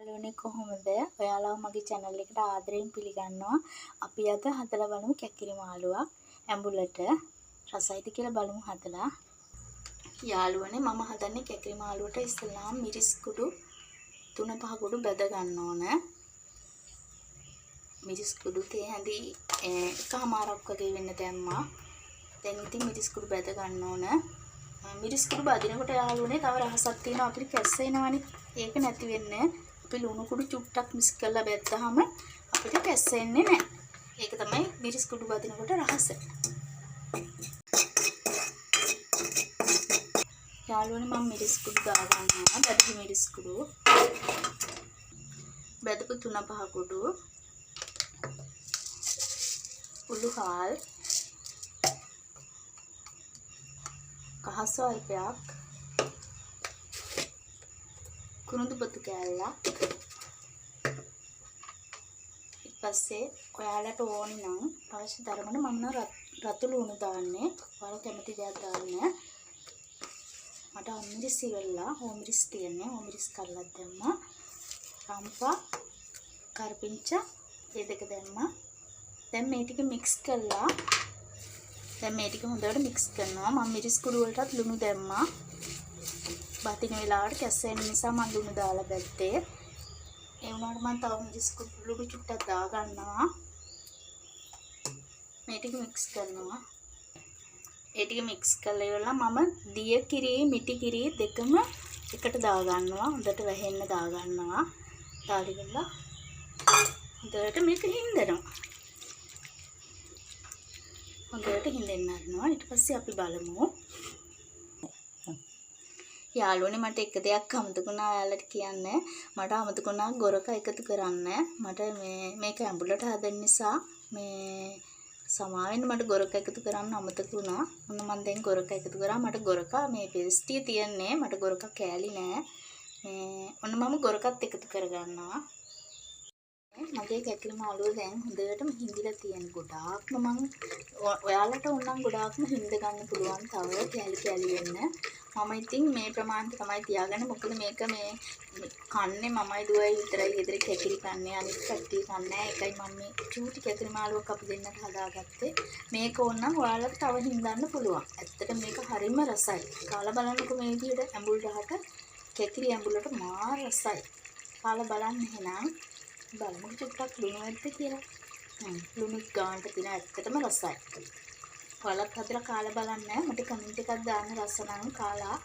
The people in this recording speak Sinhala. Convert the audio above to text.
යාළුවනේ කොහොමද? ඔයාලව මගේ channel එකට ආදරයෙන් පිළිගන්නවා. අපි අද හදලා බලමු කැකිරි මාළුවක් ඇඹුලට. රසයිද කියලා බලමු හදලා. යාළුවනේ මම හදන්නේ කැකිරි මාළුවට ඉස්සෙල්ලාම මිරිස් කුඩු 3-5 කුඩු බෙද ගන්න ඕන. මිරිස් කුඩු තේ හැඳි එකමාරක් වගේ වෙන්න දැම්මා. දැන් ඉතින් මිරිස් කුඩු බෙද ගන්න ඕන. මිරිස් කුඩු බදිනකොට යාළුවනේ තව රහසක් තියෙනවා අපිට කැස්සෙනවනේ. ඒක නැති වෙන්නේ අපි ලුණු කුඩු චුට්ටක් මික්ස් කරලා බැද්දාම අපිට කැස්සෙන්නේ නැහැ. ඒක තමයි මිරිස් කුඩු බදිනකොට රහස. යාළුවනේ මම මිරිස් කුඩු ගා ගන්නවා. බැදපු මිරිස් කුඩු. බැදපු 3-5 කුඩු. උළුහාල්. කහ සල්පයක්. කුරුඳු බතු කෑල්ලක්. ඊට පස්සේ ඔයාලට ඕන නම් අවශ්‍ය තරමට මම රතු ලුණු දාන්නේ. ඔයාලා කැමති දෙයක් දාන්න. මට ඔමිරිස් ඉවරලා ඔමිරිස් තියන්නේ. ඔමිරිස් කරලා දැම්මා. රම්පා කරපිංචා මේ දෙක දැම්මා. දැන් මේ ටික මික්ස් කරලා දැන් මේ ටික හොඳට මික්ස් කරනවා. මම මිරිස් කුඩු වලටත් ලුණු දැම්මා. බතින වෙලාවට කැස්සෙන නිසා මම ලුණු දාලා බැද්දේ. ඒ වුණාට මම තව මිරිස් කුඩු ලුණු චුට්ටක් දා ගන්නවා. මේ ටික මික්ස් කරනවා. ඒ ටික මික්ස් කරලා ඉවරලා මම දිය කිරි මිටි කිරි දෙකම එකට දා ගන්නවා. හොඳට වැහෙන්න දා ගන්නවා. දාලා හොඳට මේක හින්දනවා. හොඳට හින්දෙන්න හදනවා. ඊට පස්සේ අපි බලමු. යාළුවනේ මට එක දෙයක් අමතකුණා ඔයාලට කියන්න. මට අමතකුණා ගොරක එකතු කරන්න. මට මේක ඇඹුලට හදන්න නිසා මේ සමාවෙන්න මට ගොරක එකතු කරන්න අමතකුණා. ඔන්න මම දැන් ගොරක එකතු කරා. මට ගොරක මේ පේස්ටිය තියන්නේ. මට ගොරක කෑලි නෑ. ඔන්න මම ගොරකත් එකතු කරගන්නවා. මගේ කැකිරි මාළුව දැන් හොඳටම හිඳිලා තියෙන ගොඩාක්ම මම ඔයාලට උනම් ගොඩාක්ම හිඳ ගන්න පුළුවන් තව කැලි වෙන්න. මම ඉතින් මේ ප්‍රමාණයට තමයි තියාගන්නේ. මොකද මේක මේ කන්නේ මමයි දුවයි විතරයි ගෙදර කැකිරි කන්නේ. අනිත් කට්ටිය කන්නේ නැහැ. ඒකයි මම මේ චූටි කැකිරි මාළුවක් අපි දෙන්නට හදාගත්තේ. මේක ඕනනම් ඔයාලට තව හිඳන්න පුළුවන්. ඇත්තට මේක හරිම රසයි. කාලා බලන්නකෝ මේ විදිහට ඇඹුල් රහට කැකිරි ඇඹුලට මාර රසයි. කාලා බලන්න එහෙනම්. බලමු චුට්ටක් ලුණු ඇද්ද කියලා. ලුණුත් ගානට තියෙන ඇත්තටම රසයි. ඔයාලත් හදලා කාලා බලන්න. මට කමෙන්ට් එකක් දාන්න රස නම් කාලා.